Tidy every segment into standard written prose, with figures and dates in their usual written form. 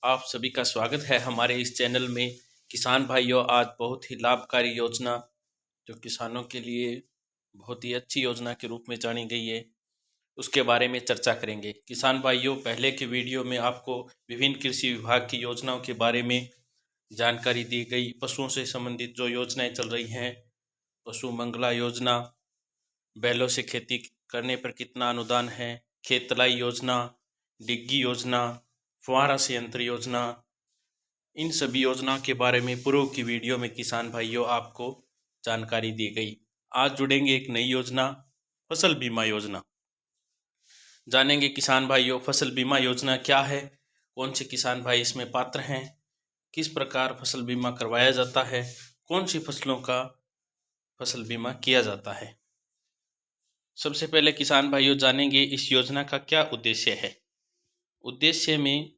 आप सभी का स्वागत है हमारे इस चैनल में। किसान भाइयों, आज बहुत ही लाभकारी योजना जो किसानों के लिए बहुत ही अच्छी योजना के रूप में जानी गई है, उसके बारे में चर्चा करेंगे। किसान भाइयों, पहले के वीडियो में आपको विभिन्न कृषि विभाग की योजनाओं के बारे में जानकारी दी गई। पशुओं से संबंधित जो योजनाएं चल रही हैं, पशु मंगला योजना, बैलों से खेती करने पर कितना अनुदान है, खेत तलाई योजना, डिग्गी योजना, फुहारा संयंत्र योजना, इन सभी योजनाओं के बारे में पूर्व की वीडियो में किसान भाइयों आपको जानकारी दी गई। आज जुड़ेंगे एक नई योजना, फसल बीमा योजना। जानेंगे किसान भाइयों, फसल बीमा योजना क्या है, कौन से किसान भाई इसमें पात्र हैं, किस प्रकार फसल बीमा करवाया जाता है, कौन सी फसलों का फसल बीमा किया जाता है। सबसे पहले किसान भाइयों जानेंगे इस योजना का क्या उद्देश्य है। उद्देश्य में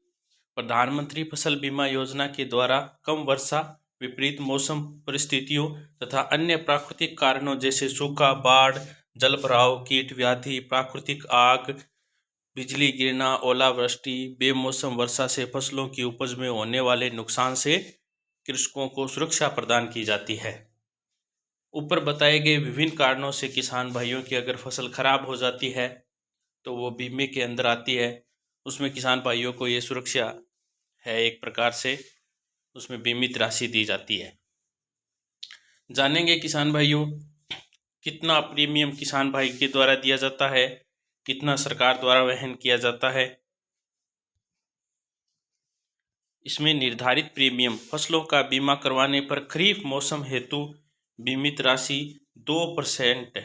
प्रधानमंत्री फसल बीमा योजना के द्वारा कम वर्षा, विपरीत मौसम परिस्थितियों तथा अन्य प्राकृतिक कारणों जैसे सूखा, बाढ़, जलभराव, कीट व्याधि, प्राकृतिक आग, बिजली गिरना, ओलावृष्टि, बेमौसम वर्षा से फसलों की उपज में होने वाले नुकसान से कृषकों को सुरक्षा प्रदान की जाती है। ऊपर बताए गए विभिन्न कारणों से किसान भाइयों की अगर फसल खराब हो जाती है तो वो बीमे के अंदर आती है। उसमें किसान भाइयों को ये सुरक्षा है, एक प्रकार से उसमें बीमित राशि दी जाती है। जानेंगे किसान भाइयों कितना प्रीमियम किसान भाई के द्वारा दिया जाता है, कितना सरकार द्वारा वहन किया जाता है। इसमें निर्धारित प्रीमियम फसलों का बीमा करवाने पर खरीफ मौसम हेतु बीमित राशि 2%,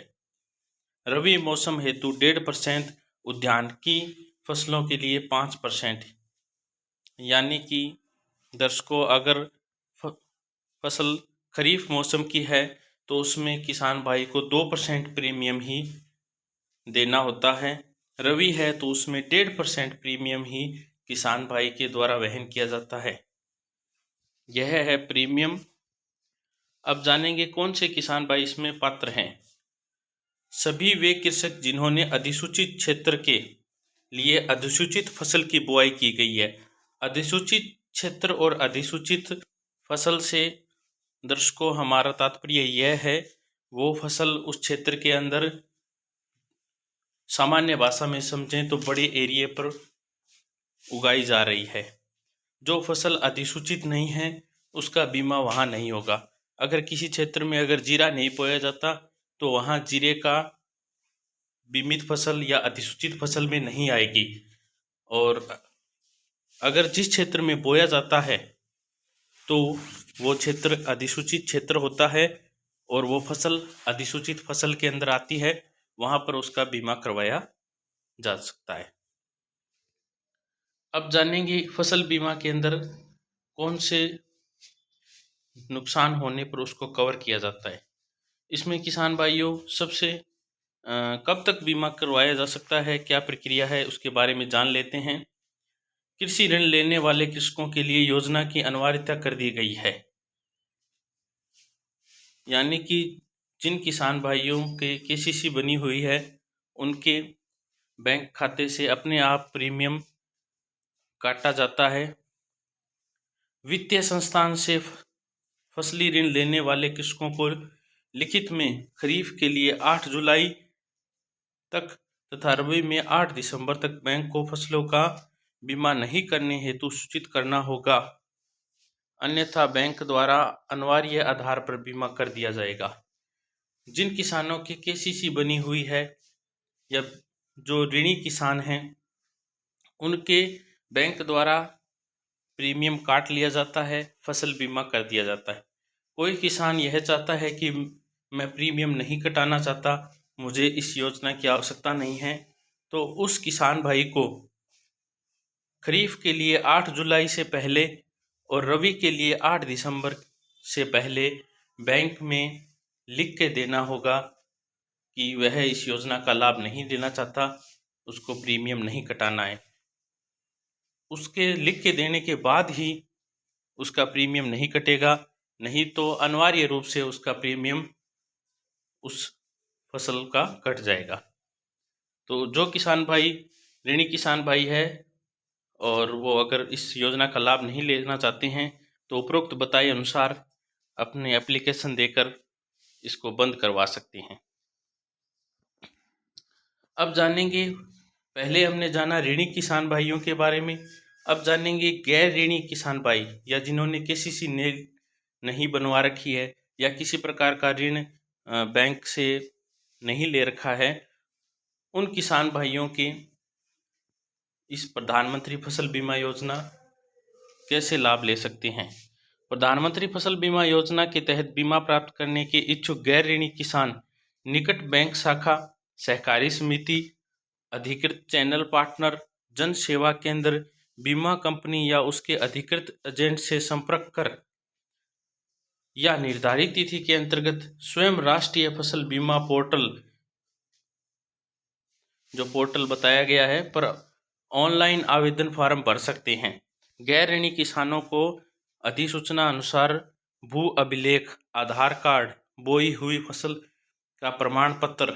रबी मौसम हेतु 1.5%, उद्यानिकी फसलों के लिए 5%। यानी कि दर्शकों, अगर फसल खरीफ मौसम की है तो उसमें किसान भाई को 2% प्रीमियम ही देना होता है। रबी है तो उसमें 1.5% प्रीमियम ही किसान भाई के द्वारा वहन किया जाता है। यह है प्रीमियम। अब जानेंगे कौन से किसान भाई इसमें पात्र हैं। सभी वे कृषक जिन्होंने अधिसूचित क्षेत्र के लिए अधिसूचित फसल की बुआई की गई है। अधिसूचित क्षेत्र और अधिसूचित फसल से दर्शकों हमारा तात्पर्य यह है, वो फसल उस क्षेत्र के अंदर, सामान्य भाषा में समझें तो बड़े एरिया पर उगाई जा रही है। जो फसल अधिसूचित नहीं है उसका बीमा वहाँ नहीं होगा। अगर किसी क्षेत्र में अगर जीरा नहीं बोया जाता तो वहाँ जीरे का बीमित फसल या अधिसूचित फसल में नहीं आएगी। और अगर जिस क्षेत्र में बोया जाता है तो वो क्षेत्र अधिसूचित क्षेत्र होता है और वो फसल अधिसूचित फसल के अंदर आती है, वहाँ पर उसका बीमा करवाया जा सकता है। अब जानेंगे फसल बीमा के अंदर कौन से नुकसान होने पर उसको कवर किया जाता है। इसमें किसान भाइयों सबसे कब तक बीमा करवाया जा सकता है, क्या प्रक्रिया है, उसके बारे में जान लेते हैं। कृषि ऋण लेने वाले कृषकों के लिए योजना की अनिवार्यता कर दी गई है। यानी कि जिन किसान भाइयों के केसीसी बनी हुई है उनके बैंक खाते से अपने आप प्रीमियम काटा जाता है। वित्तीय संस्थान से फसली ऋण लेने वाले कृषकों को लिखित में खरीफ के लिए 8 जुलाई तक तथा रबी में 8 दिसंबर तक बैंक को फसलों का बीमा नहीं करने हेतु सूचित करना होगा, अन्यथा बैंक द्वारा अनिवार्य आधार पर बीमा कर दिया जाएगा। जिन किसानों की केसीसी बनी हुई है या जो ऋणी किसान हैं उनके बैंक द्वारा प्रीमियम काट लिया जाता है, फसल बीमा कर दिया जाता है। कोई किसान यह चाहता है कि मैं प्रीमियम नहीं कटाना चाहता, मुझे इस योजना की आवश्यकता नहीं है, तो उस किसान भाई को खरीफ के लिए 8 जुलाई से पहले और रबी के लिए 8 दिसंबर से पहले बैंक में लिख के देना होगा कि वह इस योजना का लाभ नहीं लेना चाहता, उसको प्रीमियम नहीं कटाना है। उसके लिख के देने के बाद ही उसका प्रीमियम नहीं कटेगा, नहीं तो अनिवार्य रूप से उसका प्रीमियम उस फसल का कट जाएगा। तो जो किसान भाई ऋणी किसान भाई है और वो अगर इस योजना का लाभ नहीं लेना चाहते हैं तो उपरोक्त बताए अनुसार अपने एप्लीकेशन देकर इसको बंद करवा सकते हैं। अब जानेंगे, पहले हमने जाना ऋणी किसान भाइयों के बारे में, अब जानेंगे गैर ऋणी किसान भाई या जिन्होंने केसीसी नहीं बनवा रखी है या किसी प्रकार का ऋण बैंक से नहीं ले रखा है, उन किसान भाइयों के इस प्रधानमंत्री फसल बीमा योजना कैसे लाभ ले सकते हैं। प्रधानमंत्री फसल बीमा योजना के तहत बीमा प्राप्त करने के इच्छुक गैर ऋणी किसान निकट बैंक शाखा, सहकारी समिति, अधिकृत चैनल पार्टनर, जन सेवा केंद्र, बीमा कंपनी या उसके अधिकृत एजेंट से संपर्क कर या निर्धारित तिथि के अंतर्गत स्वयं राष्ट्रीय फसल बीमा पोर्टल, जो पोर्टल बताया गया है, पर ऑनलाइन आवेदन फॉर्म भर सकते हैं। गैर ऋणी किसानों को अधिसूचना अनुसार भू अभिलेख, आधार कार्ड, बोई हुई फसल का प्रमाण पत्र,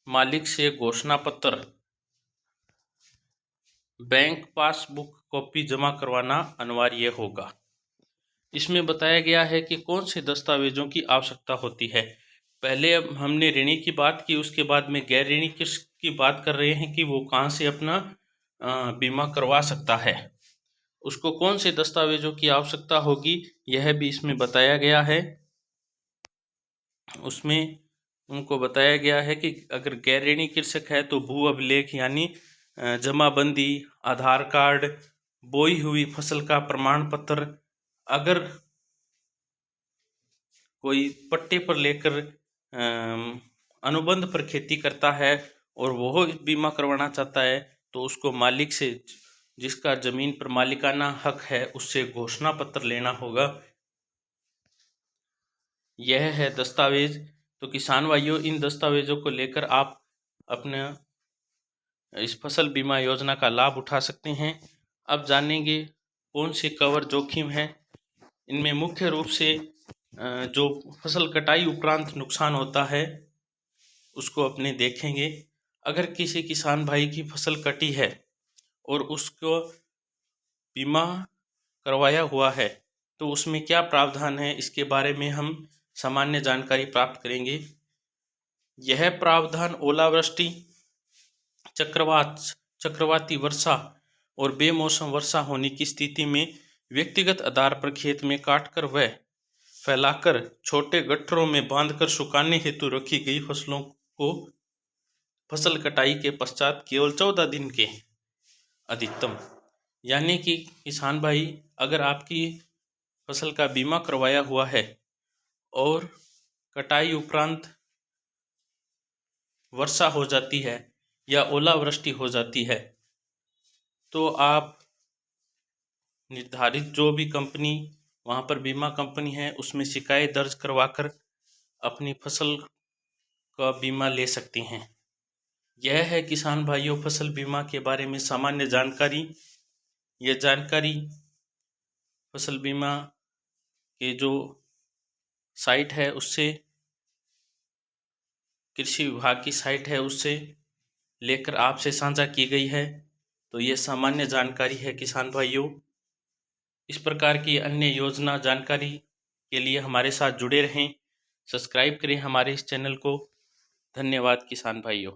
मालिक से घोषणा पत्र, बैंक पासबुक कॉपी जमा करवाना अनिवार्य होगा। इसमें बताया गया है कि कौन से दस्तावेजों की आवश्यकता होती है। पहले अब हमने ऋणी की बात की, उसके बाद में गैर ऋणी की बात कर रहे हैं कि वो कहाँ से अपना बीमा करवा सकता है, उसको कौन से दस्तावेजों की आवश्यकता होगी, यह भी इसमें बताया गया है। उसमें उनको बताया गया है कि अगर गैर ऋणी कृषक है तो भू अभिलेख यानी जमाबंदी, आधार कार्ड, बोई हुई फसल का प्रमाण पत्र, अगर कोई पट्टे पर लेकर अनुबंध पर खेती करता है और वो बीमा करवाना चाहता है तो उसको मालिक से, जिसका जमीन पर मालिकाना हक है, उससे घोषणा पत्र लेना होगा। यह है दस्तावेज। तो किसान भाइयों, इन दस्तावेजों को लेकर आप अपने इस फसल बीमा योजना का लाभ उठा सकते हैं। अब जानेंगे कौन से कवर जोखिम हैं। इनमें मुख्य रूप से जो फसल कटाई उपरांत नुकसान होता है उसको अपने देखेंगे। अगर किसी किसान भाई की फसल कटी है और उसको बीमा करवाया हुआ है तो उसमें क्या प्रावधान है, इसके बारे में हम सामान्य जानकारी प्राप्त करेंगे। यह प्रावधान ओलावृष्टि, चक्रवाती वर्षा और बेमौसम वर्षा होने की स्थिति में व्यक्तिगत आधार पर खेत में काटकर व फैलाकर छोटे गट्ठरों में बांधकर सुखाने हेतु रखी गई फसलों को फसल कटाई के पश्चात केवल 14 दिन के अधिकतम, यानी कि किसान भाई, अगर आपकी फसल का बीमा करवाया हुआ है और कटाई उपरांत वर्षा हो जाती है या ओलावृष्टि हो जाती है तो आप निर्धारित जो भी कंपनी वहाँ पर बीमा कंपनी है उसमें शिकायत दर्ज करवाकर अपनी फसल का बीमा ले सकते हैं। यह है किसान भाइयों फसल बीमा के बारे में सामान्य जानकारी। यह जानकारी फसल बीमा के जो साइट है उससे, कृषि विभाग की साइट है उससे लेकर आपसे साझा की गई है। तो ये सामान्य जानकारी है किसान भाइयों। इस प्रकार की अन्य योजना जानकारी के लिए हमारे साथ जुड़े रहें, सब्सक्राइब करें हमारे इस चैनल को। धन्यवाद किसान भाइयों।